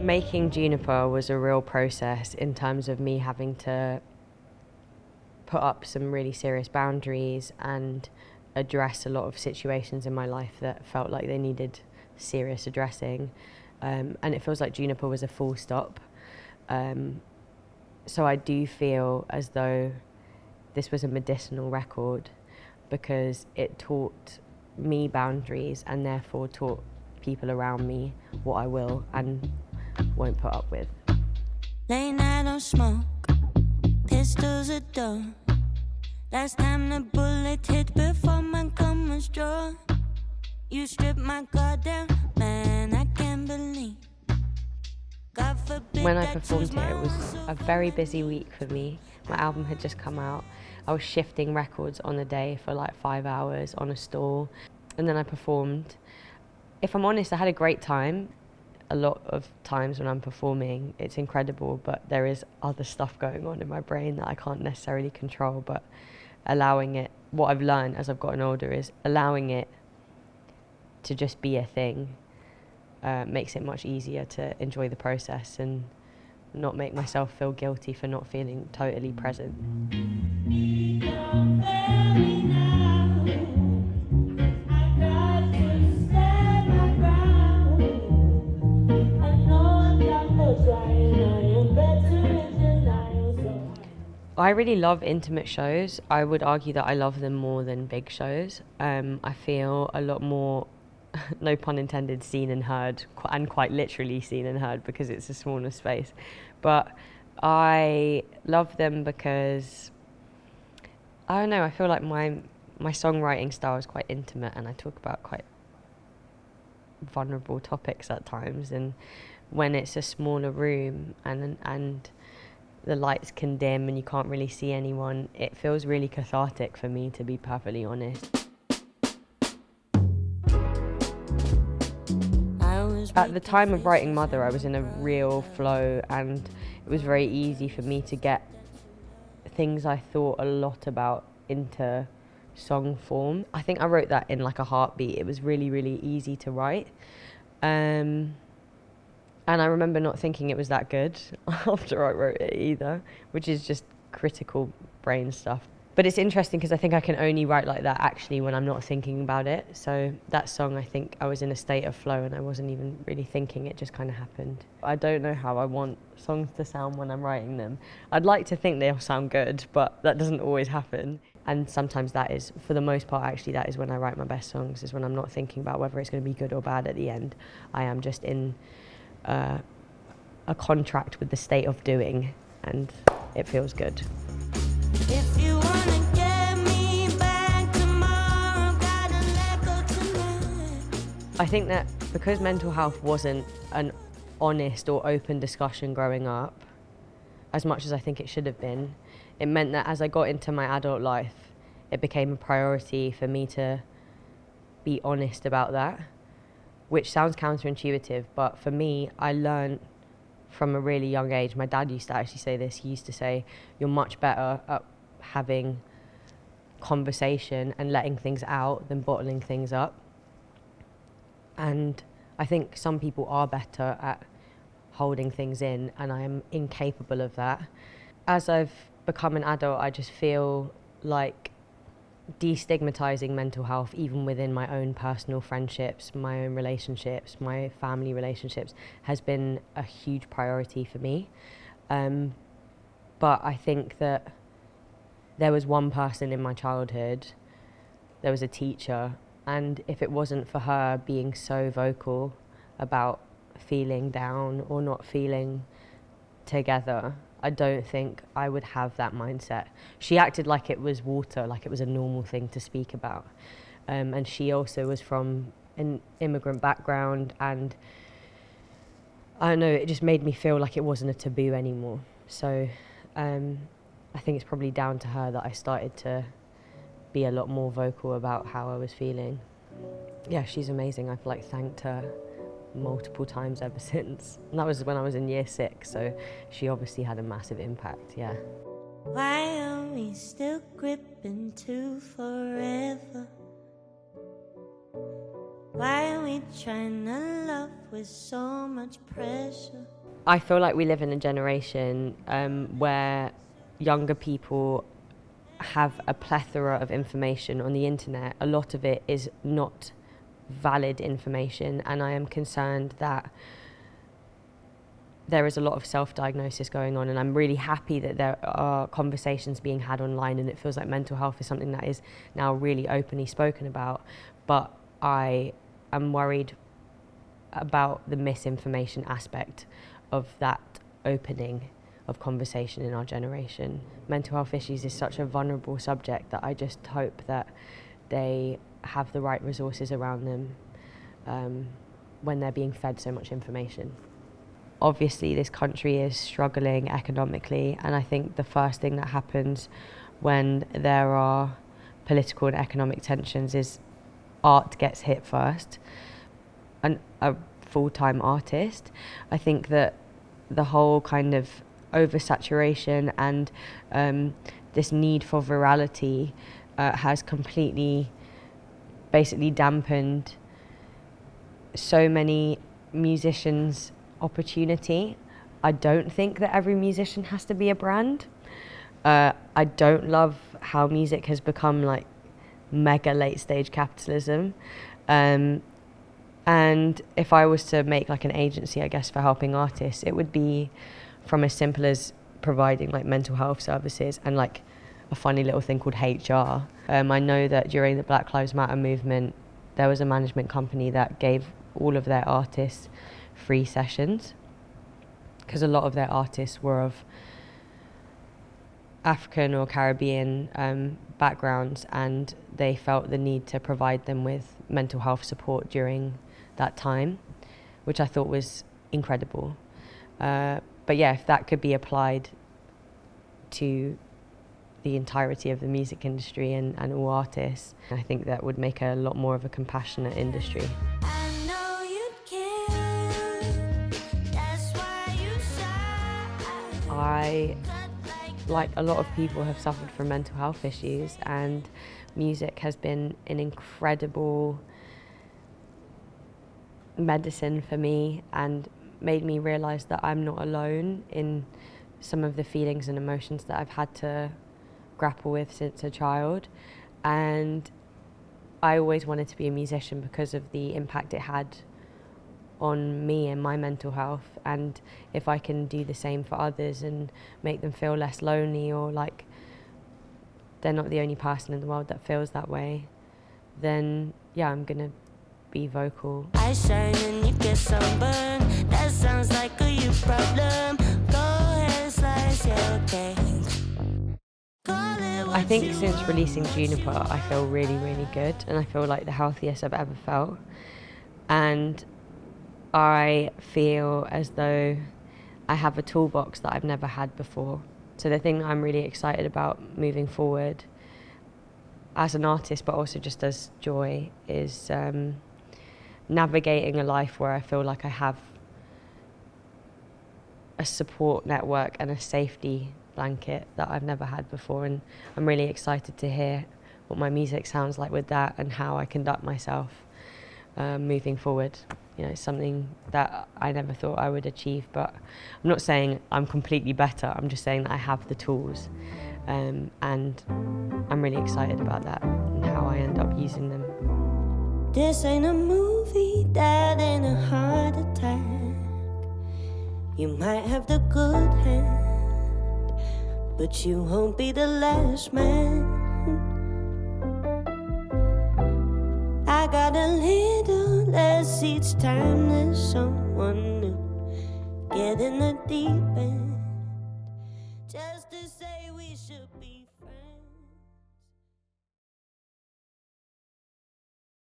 Making Juniper was a real process in terms of me having to put up some really serious boundaries and address a lot of situations in my life that felt like they needed serious addressing. And it feels like Juniper was a full stop. So I do feel as though this was a medicinal record because it taught me boundaries and therefore taught people around me what I will and won't put up with. Late night on smoke, pistols are done. Last time the bullet hit before my gun was drawn. You stripped my guard down, man, I can't believe. God forbid. When I performed here, it was a very busy week for me. My album had just come out. I was shifting records on a day for like 5 hours on a stall, and then I performed. If I'm honest, I had a great time. A lot of times when I'm performing, it's incredible, but there is other stuff going on in my brain that I can't necessarily control, but allowing it, what I've learned as I've gotten older is allowing it to just be a thing makes it much easier to enjoy the process and not make myself feel guilty for not feeling totally present. I really love intimate shows. I would argue that I love them more than big shows. I feel a lot more, no pun intended, seen and heard, and quite literally seen and heard because it's a smaller space. But I love them because, I don't know, I feel like my songwriting style is quite intimate and I talk about quite vulnerable topics at times. And when it's a smaller room and the lights can dim and you can't really see anyone, it feels really cathartic for me, to be perfectly honest. At the time of writing Mother, I was in a real flow and it was very easy for me to get things I thought a lot about into song form. I think I wrote that in like a heartbeat. It was really, really easy to write. And I remember not thinking it was that good after I wrote it either, which is just critical brain stuff. But it's interesting because I think I can only write like that actually when I'm not thinking about it. So that song, I think I was in a state of flow and I wasn't even really thinking, it just kind of happened. I don't know how I want songs to sound when I'm writing them. I'd like to think they'll sound good, but that doesn't always happen. And sometimes that is, for the most part actually, that is when I write my best songs, is when I'm not thinking about whether it's going to be good or bad at the end. I am just in a contract with the state of doing, and it feels good. If you wanna get me back tomorrow, gotta let go tonight. I think that because mental health wasn't an honest or open discussion growing up, as much as I think it should have been, it meant that as I got into my adult life, it became a priority for me to be honest about that, which sounds counterintuitive, but for me, I learned from a really young age. My dad used to actually say this. He used to say, you're much better at having conversation and letting things out than bottling things up. And I think some people are better at holding things in, and I am incapable of that. As I've become an adult, I just feel like destigmatizing mental health, even within my own personal friendships, my own relationships, my family relationships, has been a huge priority for me. But I think that there was one person in my childhood, there was a teacher, and if it wasn't for her being so vocal about feeling down or not feeling together, I don't think I would have that mindset. She acted like it was water, like it was a normal thing to speak about. And she also was from an immigrant background, and I don't know, it just made me feel like it wasn't a taboo anymore. So I think it's probably down to her that I started to be a lot more vocal about how I was feeling. Yeah, she's amazing. I've like thanked her multiple times ever since. And that was when I was in year 6, so she obviously had a massive impact, yeah. Why are we still gripping to forever? Why are we trying to love with so much pressure? I feel like we live in a generation where younger people have a plethora of information on the internet. A lot of it is not valid information, and I am concerned that there is a lot of self-diagnosis going on, and I'm really happy that there are conversations being had online, and it feels like mental health is something that is now really openly spoken about. But I am worried about the misinformation aspect of that opening of conversation in our generation. Mental health issues is such a vulnerable subject that I just hope that they have the right resources around them when they're being fed so much information. Obviously, this country is struggling economically, and I think the first thing that happens when there are political and economic tensions is art gets hit first. And a full-time artist, I think that the whole kind of oversaturation and this need for virality has completely basically dampened so many musicians' opportunity. I don't think that every musician has to be a brand. I don't love how music has become like mega late stage capitalism. And if I was to make like an agency, I guess, for helping artists, it would be from as simple as providing like mental health services and like a funny little thing called HR. I know that during the Black Lives Matter movement, there was a management company that gave all of their artists free sessions because a lot of their artists were of African or Caribbean backgrounds, and they felt the need to provide them with mental health support during that time, which I thought was incredible. But yeah, if that could be applied to the entirety of the music industry and all artists, I think that would make a lot more of a compassionate industry. I know you'd care, that's why you sigh. I, like a lot of people, have suffered from mental health issues, and music has been an incredible medicine for me and made me realise that I'm not alone in some of the feelings and emotions that I've had to grapple with since a child. And I always wanted to be a musician because of the impact it had on me and my mental health, and if I can do the same for others and make them feel less lonely, or like they're not the only person in the world that feels that way, then yeah, I'm gonna be vocal. I shine and you get sunburned. That sounds like a you problem. Go ahead, slice, yeah, okay. I think since releasing Juniper, I feel really, really good, and I feel like the healthiest I've ever felt. And I feel as though I have a toolbox that I've never had before. So the thing that I'm really excited about moving forward as an artist, but also just as Joy, is navigating a life where I feel like I have a support network and a safety blanket that I've never had before. And I'm really excited to hear what my music sounds like with that and how I conduct myself moving forward. You know, it's something that I never thought I would achieve, but I'm not saying I'm completely better. I'm just saying that I have the tools, and I'm really excited about that and how I end up using them. This ain't a movie, that ain't a heart attack. You might have the good hand, but you won't be the last man. I got a little less each time there's someone new. Get in the deep end, just to say we should be